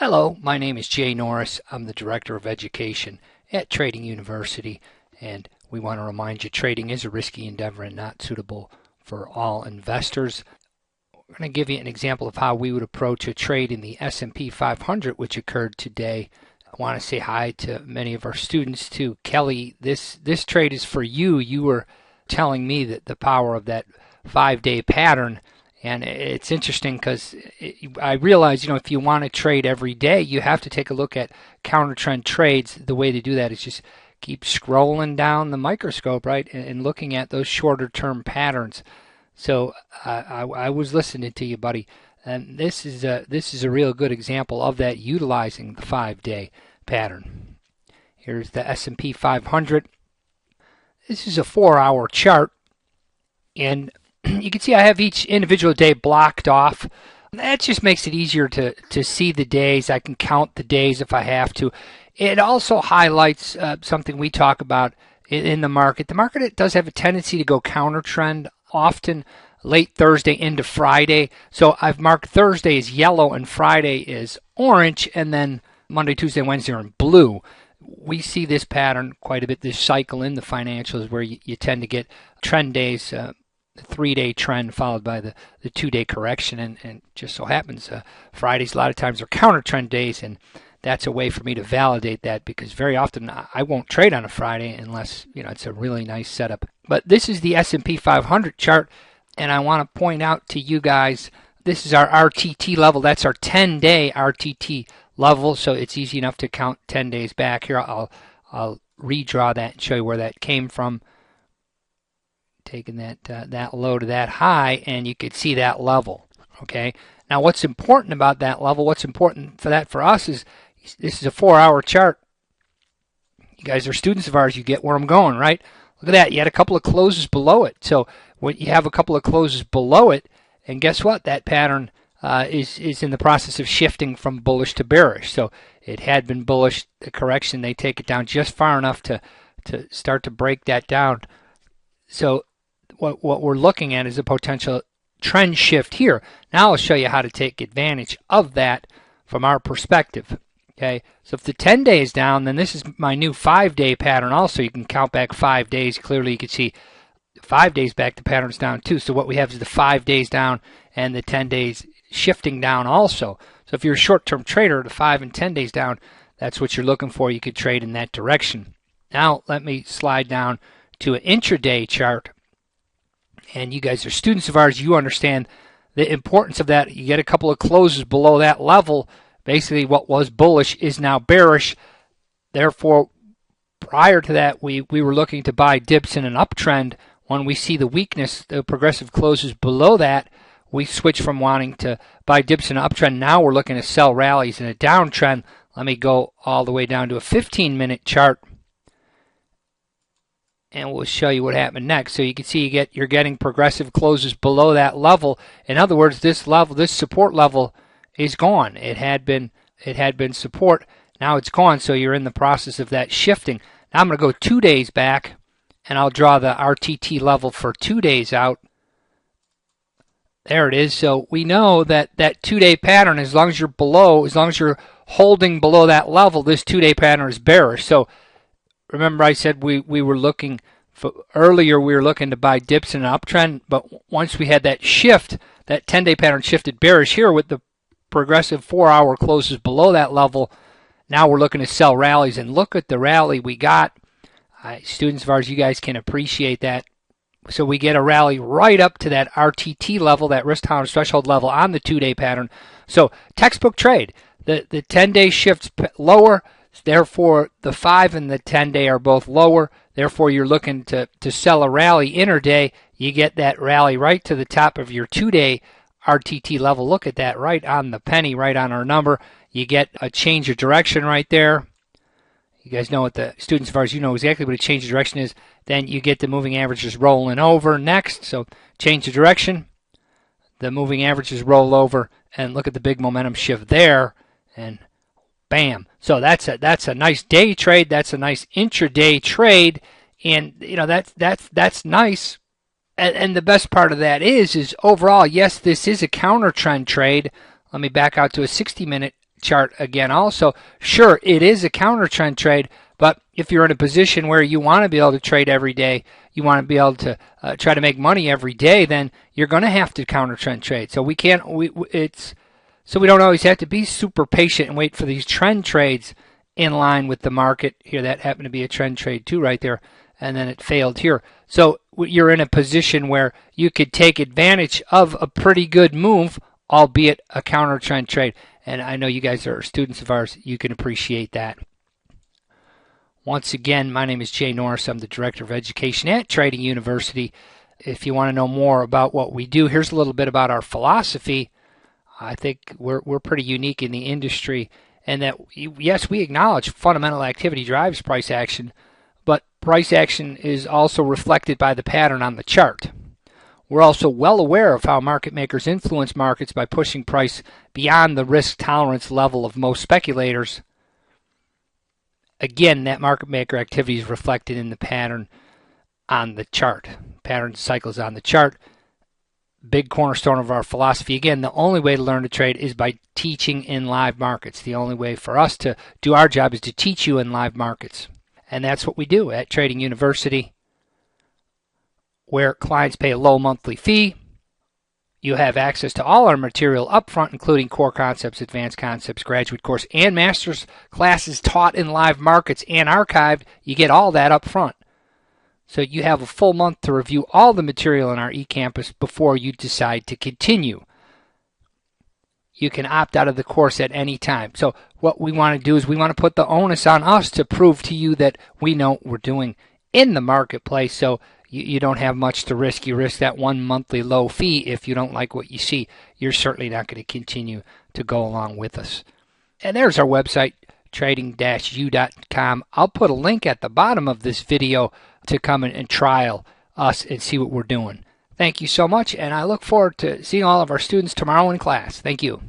Hello, my name is Jay Norris. I'm the Director of Education at Trading University, and we want to remind you trading is a risky endeavor and not suitable for all investors. We're going to give you an example of how we would approach a trade in the S&P 500, which occurred today. I want to say hi to many of our students too. Kelly, this trade is for you. You were telling me that the power of that 5-day pattern. And it's interesting because I realize, if you want to trade every day, you have to take a look at counter trend trades. The way to do that is just keep scrolling down the microscope, right, and looking at those shorter term patterns. So I was listening to you, buddy, and this is a real good example of that, utilizing the 5-day pattern. Here's the S&P 500. This is a 4-hour chart, and you can see I have each individual day blocked off. That just makes it easier to see the days. I can count the days if I have to. It also highlights something we talk about in the market. The market, it does have a tendency to go counter trend, often late Thursday into Friday. So I've marked Thursday as yellow and Friday is orange, and then Monday, Tuesday, Wednesday are in blue. We see this pattern quite a bit, this cycle in the financials where you tend to get trend days, the 3-day trend followed by the 2-day correction, and just so happens Fridays a lot of times are counter trend days, and that's a way for me to validate that, because very often I won't trade on a Friday unless it's a really nice setup. But this is the S&P 500 chart, and I want to point out to you guys, this is our RTT level. That's our 10-day RTT level, so it's easy enough to count 10 days back. Here I'll redraw that and show you where that came from. Taking that low to that high, and you could see that level. Okay. Now, what's important about that level? What's important for us is this is a 4-hour chart. You guys are students of ours. You get where I'm going, right? Look at that. You had a couple of closes below it. So when you have a couple of closes below it, and guess what? That pattern is in the process of shifting from bullish to bearish. So it had been bullish. The correction, they take it down just far enough to start to break that down. So what we're looking at is a potential trend shift here. Now I'll show you how to take advantage of that from our perspective. Okay, so if the 10-day is down, then this is my new 5-day pattern also. You can count back 5 days. Clearly you can see 5 days back the pattern's down too. So what we have is the 5 days down and the 10 days shifting down also. So if you're a short-term trader, the 5 and 10 days down, that's what you're looking for. You could trade in that direction. Now let me slide down to an intraday chart. And you guys are students of ours. You understand the importance of that. You get a couple of closes below that level. Basically, what was bullish is now bearish. Therefore, prior to that, we were looking to buy dips in an uptrend. When we see the weakness, the progressive closes below that, we switch from wanting to buy dips in an uptrend. Now we're looking to sell rallies in a downtrend. Let me go all the way down to a 15-minute chart, and we'll show you what happened next. So you can see you're getting progressive closes below that level. In other words, this support level is gone. It had been support. Now it's gone. So you're in the process of that shifting. Now I'm going to go 2 days back, and I'll draw the RTT level for 2 days out. There it is. So we know that 2-day pattern, as long as you're holding below that level, this 2-day pattern is bearish. So remember I said we were looking for earlier, we were looking to buy dips in an uptrend, but once we had that shift, that 10-day pattern shifted bearish here with the progressive 4-hour closes below that level. Now we're looking to sell rallies, and look at the rally we got. Students of ours, you guys can appreciate that. So we get a rally right up to that RTT level, that risk tolerance threshold level on the 2-day pattern. So textbook trade. The 10-day shifts lower. Therefore, the 5 and the 10-day are both lower. Therefore, you're looking to sell a rally intraday. You get that rally right to the top of your 2-day RTT level. Look at that, right on the penny, right on our number. You get a change of direction right there. You guys know what the students of ours, you know exactly what a change of direction is. Then you get the moving averages rolling over next. So change of direction. The moving averages roll over, and look at the big momentum shift there. And bam. So that's a nice day trade. That's a nice intraday trade, and that's nice. And the best part of that is overall, yes, this is a counter trend trade. Let me back out to a 60-minute chart again also. Sure, it is a counter trend trade, but if you're in a position where you want to be able to trade every day, you want to be able to try to make money every day, then you're going to have to counter trend trade. So we can't. So we don't always have to be super patient and wait for these trend trades in line with the market. Here, that happened to be a trend trade too, right there, and then it failed here. So you're in a position where you could take advantage of a pretty good move, albeit a counter trend trade. And I know you guys are students of ours. You can appreciate that. Once again, my name is Jay Norris. I'm the Director of Education at Trading University. If you want to know more about what we do, here's a little bit about our philosophy. I think we're pretty unique in the industry, and that, yes, we acknowledge fundamental activity drives price action, but price action is also reflected by the pattern on the chart. We're also well aware of how market makers influence markets by pushing price beyond the risk tolerance level of most speculators. Again, that market maker activity is reflected in the pattern on the chart. Pattern cycles on the chart. Big cornerstone of our philosophy. Again, the only way to learn to trade is by teaching in live markets. The only way for us to do our job is to teach you in live markets. And that's what we do at Trading University, where clients pay a low monthly fee. You have access to all our material up front, including core concepts, advanced concepts, graduate course, and master's classes taught in live markets and archived. You get all that up front. So you have a full month to review all the material in our eCampus before you decide to continue. You can opt out of the course at any time. So what we want to do is we want to put the onus on us to prove to you that we know what we're doing in the marketplace. So you don't have much to risk. You risk that one monthly low fee. If you don't like what you see, you're certainly not going to continue to go along with us. And there's our website, trading-u.com. I'll put a link at the bottom of this video to come and trial us and see what we're doing. Thank you so much, and I look forward to seeing all of our students tomorrow in class. Thank you.